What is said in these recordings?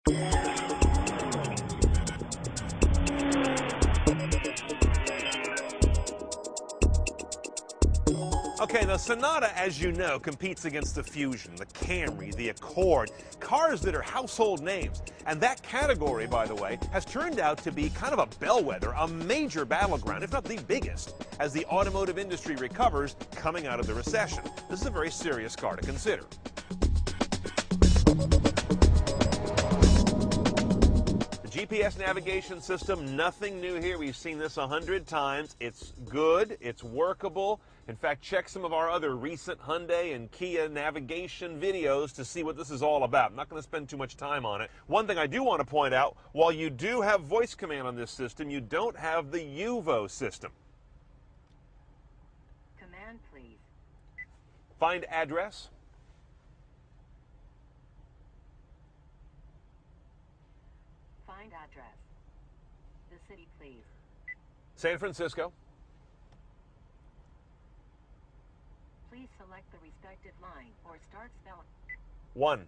Okay, the Sonata, as you know, competes against the Fusion, the Camry, the Accord, cars that are household names. And that category, by the way, has turned out to be kind of a bellwether, a major battleground, if not the biggest, as the automotive industry recovers coming out of the recession. This is a very serious car to consider. GPS navigation system, nothing new here. We've seen this 100 times. It's good, it's workable. In fact, check some of our other recent Hyundai and Kia navigation videos to see what this is all about. I'm not going to spend too much time on it. One thing I do want to point out, while you do have voice command on this system, you don't have the UVO system. Command, please. Find address. Find address. The city, please. San Francisco. Please select the respective line or start spelling. 1.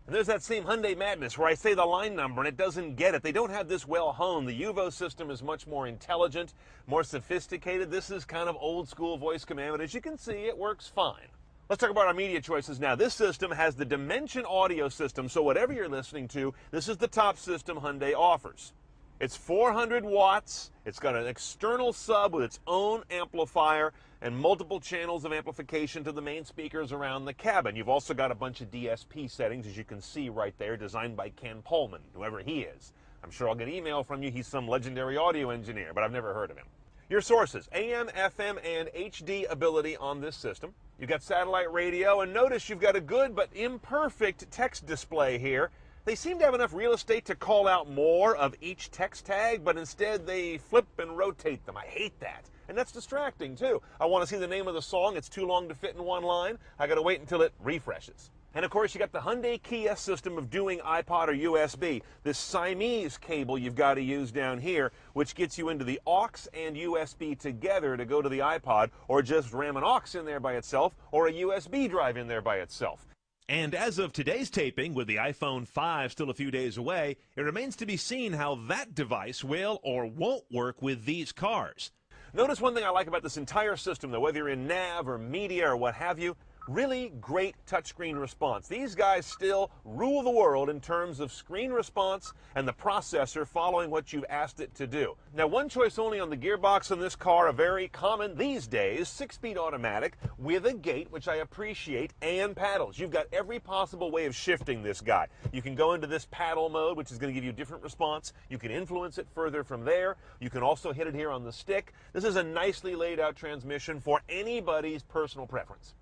And there's that same Hyundai madness where I say the line number and it doesn't get it. They don't have this well honed. The UVO system is much more intelligent, more sophisticated. This is kind of old school voice command, but as you can see, it works fine. Let's talk about our media choices now. This system has the Dimension audio system, so whatever you're listening to, this is the top system Hyundai offers. It's 400 watts, it's got an external sub with its own amplifier and multiple channels of amplification to the main speakers around the cabin. You've also got a bunch of DSP settings, as you can see right there, designed by Ken Pullman, whoever he is. I'm sure I'll get an email from you. He's some legendary audio engineer, but I've never heard of him. Your sources, AM, FM, and HD ability on this system. You've got satellite radio, and notice you've got a good but imperfect text display here. They seem to have enough real estate to call out more of each text tag, but instead they flip and rotate them. I hate that. And that's distracting, too. I want to see the name of the song. It's too long to fit in one line. I got to wait until it refreshes. And of course, you got the Hyundai Kia system of doing iPod or USB. This Siamese cable you've got to use down here, which gets you into the aux and USB together to go to the iPod, or just ram an aux in there by itself, or a USB drive in there by itself. And as of today's taping, with the iPhone 5 still a few days away, it remains to be seen how that device will or won't work with these cars. Notice one thing I like about this entire system, though, whether you're in nav or media or what have you, really great touchscreen response. These guys still rule the world in terms of screen response and the processor following what you've asked it to do. Now, one choice only on the gearbox on this car, a very common these days, 6-speed automatic with a gate, which I appreciate, and paddles. You've got every possible way of shifting this guy. You can go into this paddle mode, which is going to give you different response. You can influence it further from there. You can also hit it here on the stick. This is a nicely laid out transmission for anybody's personal preference.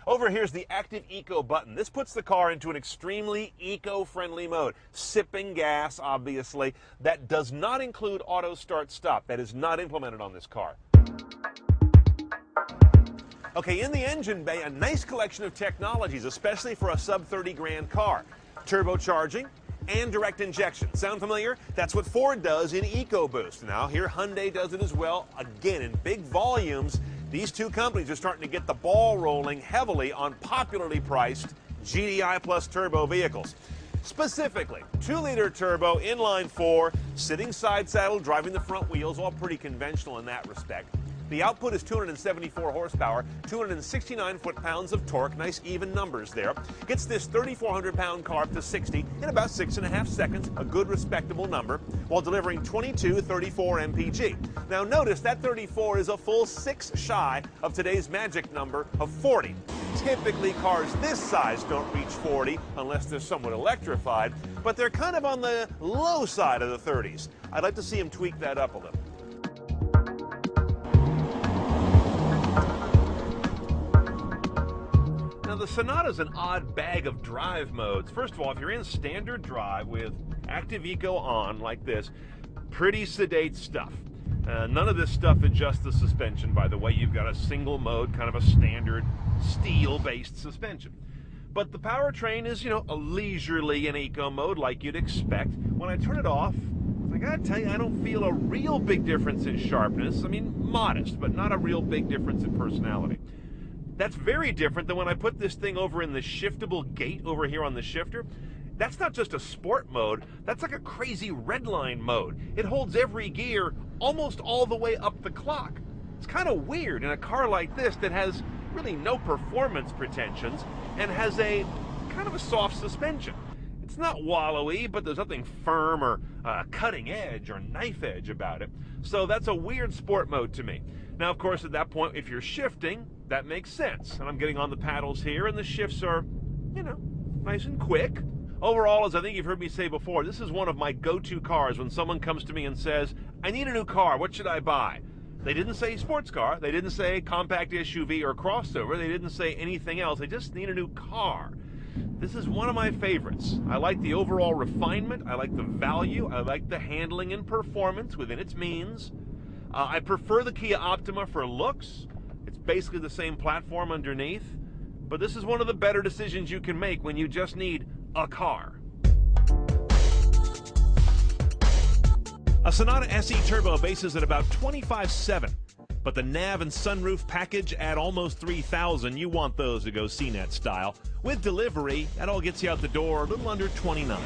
Over here's the Active Eco button. This puts the car into an extremely eco-friendly mode. Sipping gas, obviously. That does not include auto start-stop. That is not implemented on this car. Okay, in the engine bay, a nice collection of technologies, especially for a sub-30 grand car. Turbocharging and direct injection. Sound familiar? That's what Ford does in EcoBoost. Now, here Hyundai does it as well, again, in big volumes. These two companies are starting to get the ball rolling heavily on popularly priced GDI plus turbo vehicles. Specifically, 2-liter turbo, inline 4, sitting side saddle, driving the front wheels, all pretty conventional in that respect. The output is 274 horsepower, 269 foot-pounds of torque, nice even numbers there. Gets this 3,400-pound car up to 60 in about 6.5 seconds, a good respectable number, while delivering 2234 mpg. Now notice that 34 is a full 6 shy of today's magic number of 40. Typically cars this size don't reach 40 unless they're somewhat electrified, but they're kind of on the low side of the 30s. I'd like to see them tweak that up a little. Now, the Sonata's an odd bag of drive modes. First of all, if you're in standard drive with Active Eco on like this, pretty sedate stuff. None of this stuff adjusts the suspension, by the way. You've got a single mode, kind of a standard steel-based suspension. But the powertrain is, you know, a leisurely in eco mode like you'd expect. When I turn it off, I gotta tell you, I don't feel a real big difference in sharpness. I mean, modest, but not a real big difference in personality. That's very different than when I put this thing over in the shiftable gate over here on the shifter. That's not just a sport mode, that's like a crazy redline mode. It holds every gear almost all the way up the clock. It's kind of weird in a car like this that has really no performance pretensions and has a kind of a soft suspension. It's not wallowy, but there's nothing firm or cutting edge or knife edge about it. So that's a weird sport mode to me. Now, of course, at that point, if you're shifting, that makes sense. And I'm getting on the paddles here, and the shifts are, you know, nice and quick. Overall, as I think you've heard me say before, this is one of my go-to cars when someone comes to me and says, I need a new car, what should I buy? They didn't say sports car, they didn't say compact SUV or crossover, they didn't say anything else, they just need a new car. This is one of my favorites. I like the overall refinement, I like the value, I like the handling and performance within its means. I prefer the Kia Optima for looks. It's basically the same platform underneath, but this is one of the better decisions you can make when you just need a car. A Sonata SE Turbo bases at about $25,700, but the nav and sunroof package at almost $3,000. You want those to go CNET style. With delivery, that all gets you out the door a little under $29,000.